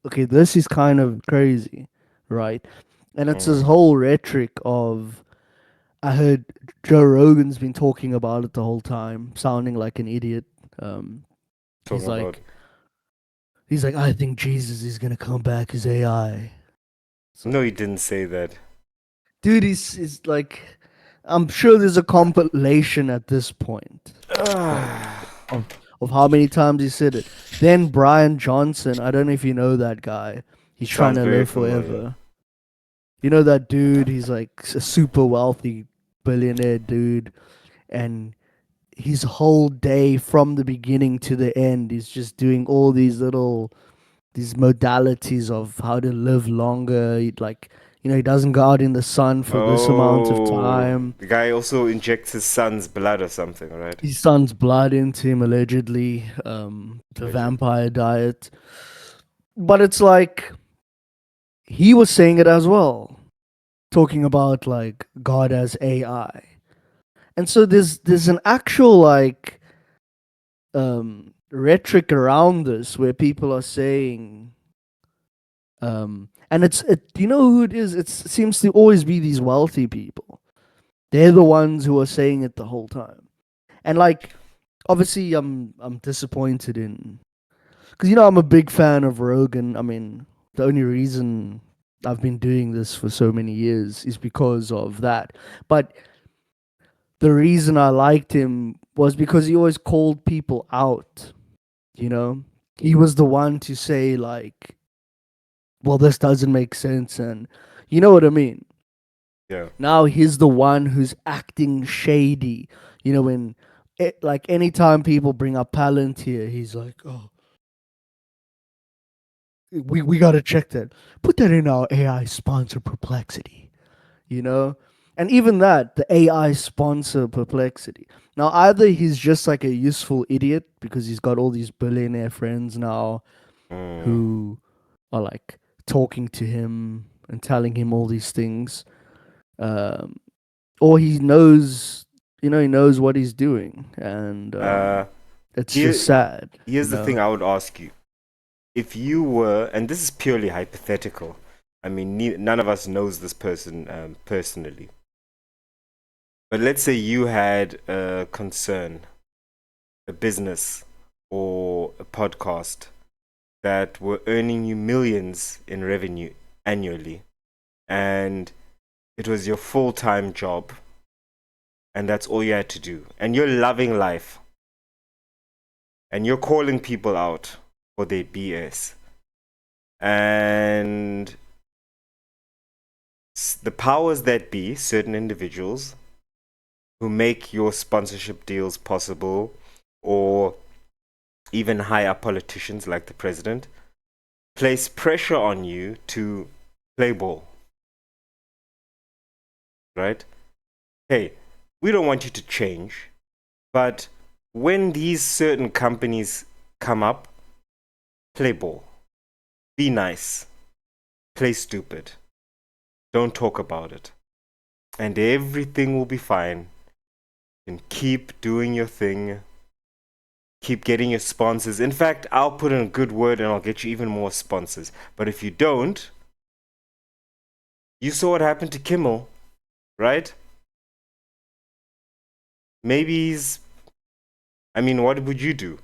okay, this is kind of crazy, right? And it's this Mm. whole rhetoric of, I heard Joe Rogan's been talking about it the whole time, sounding like an idiot. Um, Talking he's about. like, he's like, I think Jesus is gonna come back as AI. It's No, he like, didn't say that. dude, he's like, I'm sure there's a compilation at this point Ah, of of how many times he said it. Then Brian Johnson, I don't know if you know that guy. He's trying sounds to very live familiar. forever. You know that dude? He's like a super wealthy billionaire dude, and his whole day from the beginning to the end is just doing all these modalities of how to live longer. Like, he doesn't go out in the sun for this amount of Oh, time. the guy also injects his son's blood or something, right? His son's blood into him allegedly. The Allegedly. vampire diet, but it's like he was saying it as well, talking about like God as AI. And so there's an actual like rhetoric around this where people are saying, and you know who it is? It seems to always be these wealthy people. They're the ones who are saying it the whole time. And like, obviously, I'm disappointed in, because I'm a big fan of Rogan. I mean, the only reason I've been doing this for so many years is because of that. But the reason I liked him was because he always called people out. You know, he was the one to say like, "Well, this doesn't make sense," and you know what I mean. Yeah. Now he's the one who's acting shady. When like anytime people bring up Palantir, he's like, "Oh, we got to check that. Put that in our AI sponsor Perplexity." You know, and even that, the AI sponsor Perplexity. Now either he's just like a useful idiot because he's got all these billionaire friends now Mm. who are like talking to him and telling him all these things, um, or he knows what he's doing, and Uh, it's just here, sad, here's the thing I would ask you. If you were, and this is purely hypothetical, I mean, none of us knows this person personally, but let's say you had a concern, a business, or a podcast that were earning you millions in revenue annually, and it was your full time job, and that's all you had to do, and you're loving life, and you're calling people out for their BS, and the powers that be, certain individuals who make your sponsorship deals possible, or even high up politicians like the president, place pressure on you to play ball, right? Hey, we don't want you to change, but when these certain companies come up, play ball. Be nice. Play stupid. Don't talk about it. And everything will be fine. And keep doing your thing. Keep getting your sponsors. In fact, I'll put in a good word and I'll get you even more sponsors. But if you don't, you saw what happened to Kimmel, right? Maybe he's. I mean, what would you do?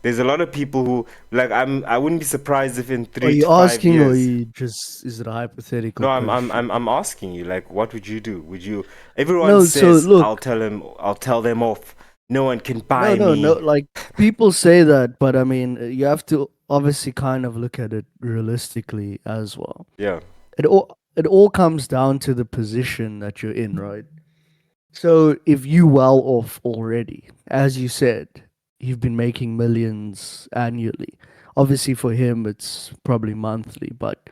There's a lot of people who like I wouldn't be surprised if in Are three you to five asking, or years. you just is it a hypothetical No, I'm question? I'm I'm asking you, like, what would you do? Would you? Everyone No, so says look, I'll tell them off. No one can no, buy no, no. me. Like, people say that, but I mean, you have to obviously kind of look at it realistically as well. Yeah. It all comes down to the position that you're in, right? So if you well off already, as you said, you've been making millions annually. Obviously, for him, it's probably monthly, but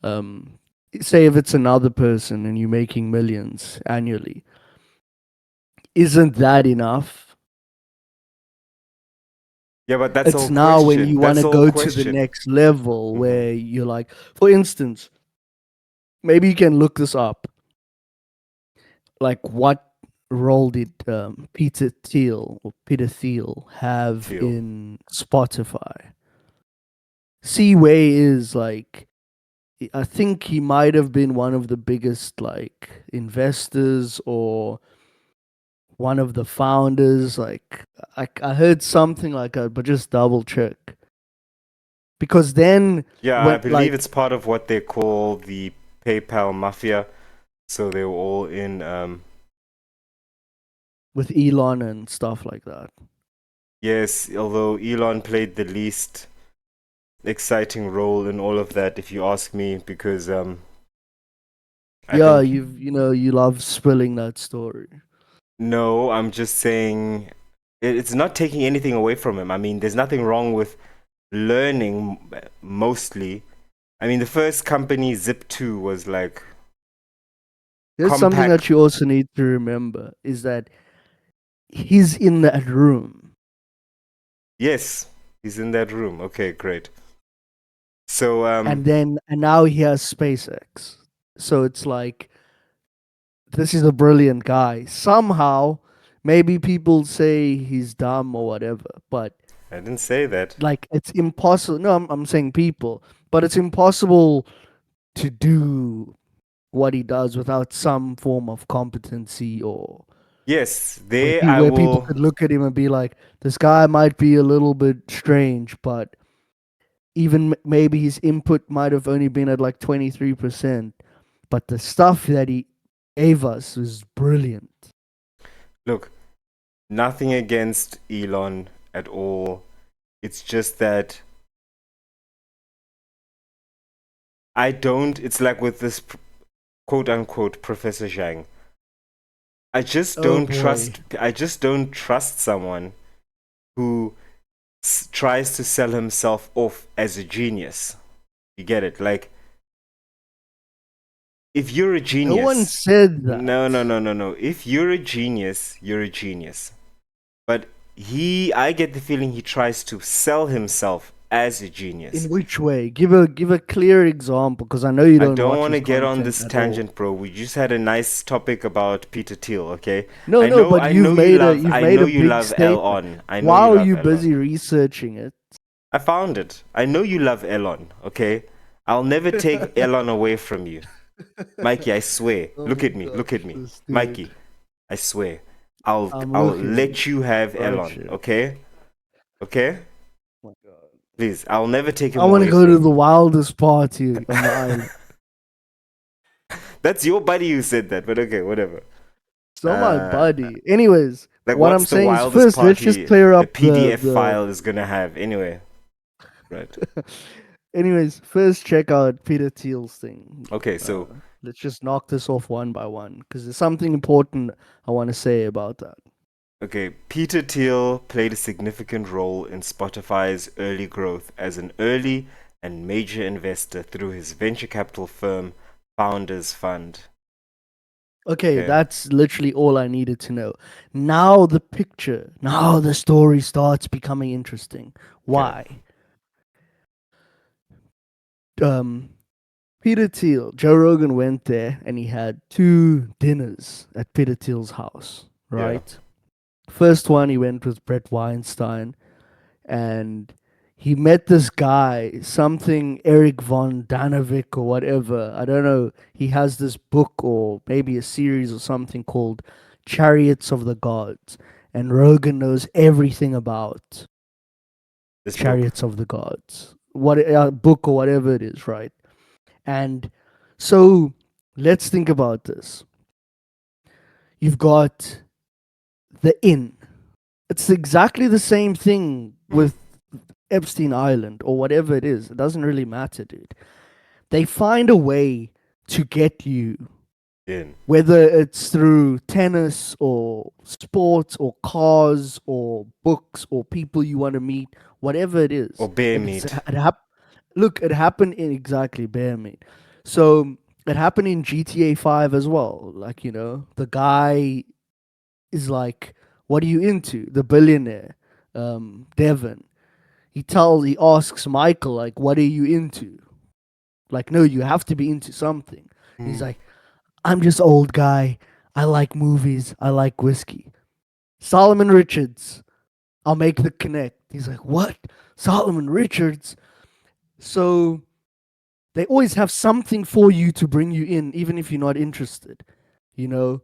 um, say if it's another person and you're making millions annually, isn't that enough? Yeah, but that's the It's whole now when question. you want That's to the whole go to the question. next level Hmm. where you're like, for instance, maybe you can look this up. Like, what role did Peter Thiel have Feel. in Spotify? Seaway is like, I think he might have been one of the biggest like investors or one of the founders. Like I heard something like that, but just double check. Because then Yeah, I when believe like it's part of what they call the PayPal mafia. So they were all in. with Elon and stuff like that. Yes, although Elon played the least exciting role in all of that, if you ask me, because I Yeah, think you love spilling that story. no, I'm just saying it's not taking anything away from him. I mean, there's nothing wrong with learning mostly. I mean, the first company Zip2 was like There's something that compact. you also need to remember is that he's in that room. Yes, he's in that room. Okay, great. So And now he has SpaceX. So it's like this is a brilliant guy. Somehow, maybe people say he's dumb or whatever, but I didn't say that. like it's impossible. No, I'm saying people, but it's impossible to do what he does without some form of competency or Yes, where, there I where people will. could look at him and be like, this guy might be a little bit strange, but even maybe his input might have only been at like 23%, but the stuff that he gave us was brilliant. Look, nothing against Elon at all. It's just that I don't. It's like with this quote unquote Professor Zhang. I just Oh don't boy. trust. I just don't trust someone who tries to sell himself off as a genius. You get it? Like, if you're a No one genius, said no, no, that. no, no, no. If you're a genius, you're a genius. But I get the feeling he tries to sell himself as a In genius. which way? Give a clear example, because I know you I don't don't watch want his to get on content this at all. tangent, bro. We just had a nice topic about Peter Thiel, okay? No, no, but you've I made know a you big love statement. Elon. I know you While love you Elon. busy researching it. I found it. I know you love Elon, okay? I'll never take Elon away from you. Mikey, I swear. Oh Look my at me. Look gosh, at me. this dude. Mikey, I swear. I'm I'll looking let you have right Elon, here. okay? Okay? Oh my god. Please. I'll never take I him want to away go to from the you. wildest party on the island. That's your buddy who said that, but okay, whatever. It's not my Uh buddy. Anyways, like what what's I'm the saying is wildest first let's just party clear a up PDF file is gonna have anyway? Right. anyways, first check out Peter Thiel's thing. Okay, Uh, so let's just knock this off one by one because there's something important I want to say about that. okay, Peter Thiel played a significant role in Spotify's early growth as an early and major investor through his venture capital firm Founders Fund. Okay, Okay, that's literally all I needed to know. Now the picture, now the story starts becoming interesting. okay, Why? Peter Thiel, Joe Rogan went there and he had two dinners at Peter Thiel's house, yeah. right? First one, he went with Brett Weinstein and he met this guy, something Eric von Danovic or whatever. I don't know. He has this book or maybe a series or something called Chariots of the Gods. And Rogan knows everything about This book. Chariots of the Gods. What book or whatever it is, right? And so let's think about this. You've got the inn. It's exactly the same thing Hmm. with Epstein Island or whatever it is. It doesn't really matter, dude. They find a way to get you, In. whether it's through tennis or sports or cars or books or people you want to meet, whatever it Or is. bear It's, meat. look, it happened in exactly bear meat. So it happened in GTA 5 as well. Like, the guy is like, what are you into? The billionaire, Devon. He asks Michael, like, what are you into? Like, no, you have to be into something. He's Hmm. like, I'm just old guy. I like movies. I like whiskey. Solomon Richards. I'll make the connect. He's like, what? Solomon Richards? So they always have something for you to bring you in, even if you're not interested. You know,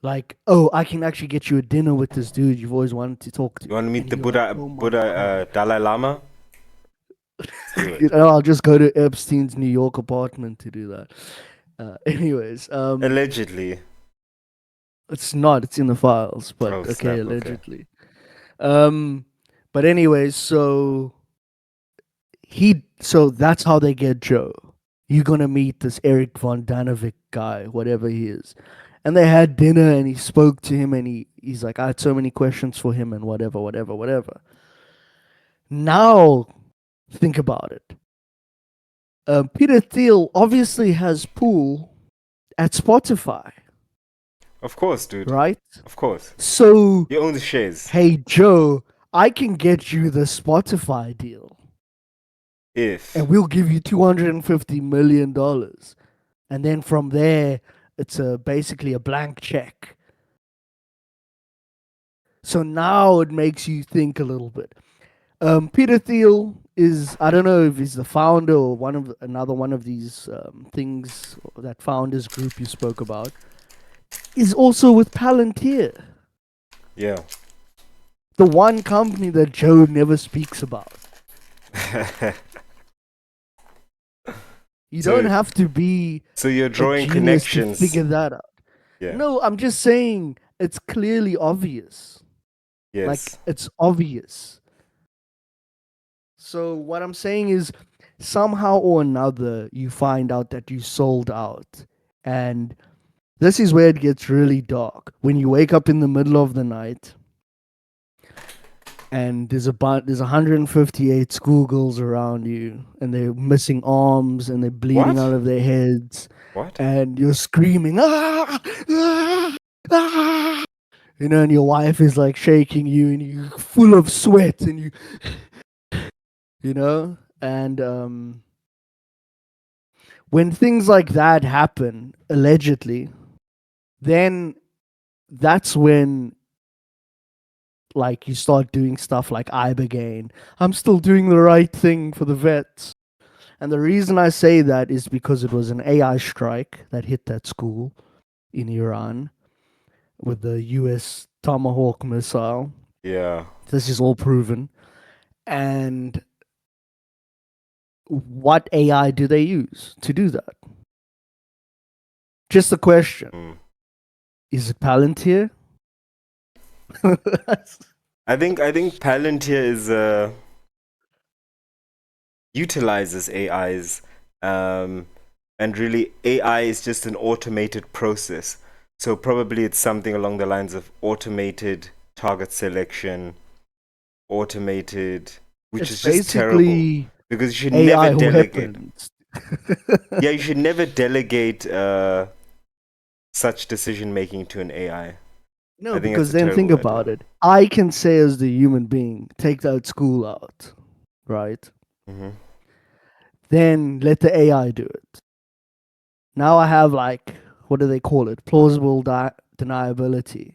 like, oh, I can actually get you a dinner with this dude you've always wanted to talk to. You want to meet And the you're like, Buddha, oh my God. Dalai Lama? Let's do it. I'll just go to Epstein's New York apartment to do that. Anyways, Allegedly. it's not, it's in the files, but Oh, okay, snap. Okay. allegedly. Um, but anyways, so that's how they get Joe. You're gonna meet this Eric von Danovic guy, whatever he is. And they had dinner and he spoke to him and he's like, I had so many questions for him and whatever, whatever, whatever. Now think about it. Peter Thiel obviously has pool at Spotify, Of course, dude. right? Of course. So, You own the shares. hey Joe, I can get you the Spotify deal, If. and we'll give you $250 million, and then from there, it's basically a blank check. So now it makes you think a little bit. Peter Thiel is, I don't know if he's the founder or another one of these things, that founders group you spoke about, is also with Palantir, Yeah. the one company that Joe never speaks about. You So- don't have to be So you're a drawing genius to connections. figure that out. Yeah. No, I'm just saying it's clearly obvious. Yes. Like, it's obvious. So what I'm saying is, somehow or another, you find out that you sold out. And this is where it gets really dark. When you wake up in the middle of the night and there's 158 schoolgirls around you and they're missing arms and they're bleeding What? out of their heads What? and you're screaming, ah, ah, ah, and your wife is like shaking you and you're full of sweat and and when things like that happen, allegedly, then that's when like you start doing stuff like Ibogaine. I'm still doing the right thing for the vets. And the reason I say that is because it was an AI strike that hit that school in Iran with the US Tomahawk missile. Yeah. This is all proven. And what AI do they use to do that? Just a question. Mm. Is it Palantir? I think Palantir is utilizes AIs, and really AI is just an automated process. So probably it's something along the lines of automated target selection, automated, which It's is just terrible basically because you should AI never delegate. weapons. Yeah, you should never delegate such decision making to an AI. No, I think that's because a then think terrible about idea. it. I can say as the human being, take that school out, right? Hmm. Then let the AI do it. Now I have like, what do they call it? Plausible deniability.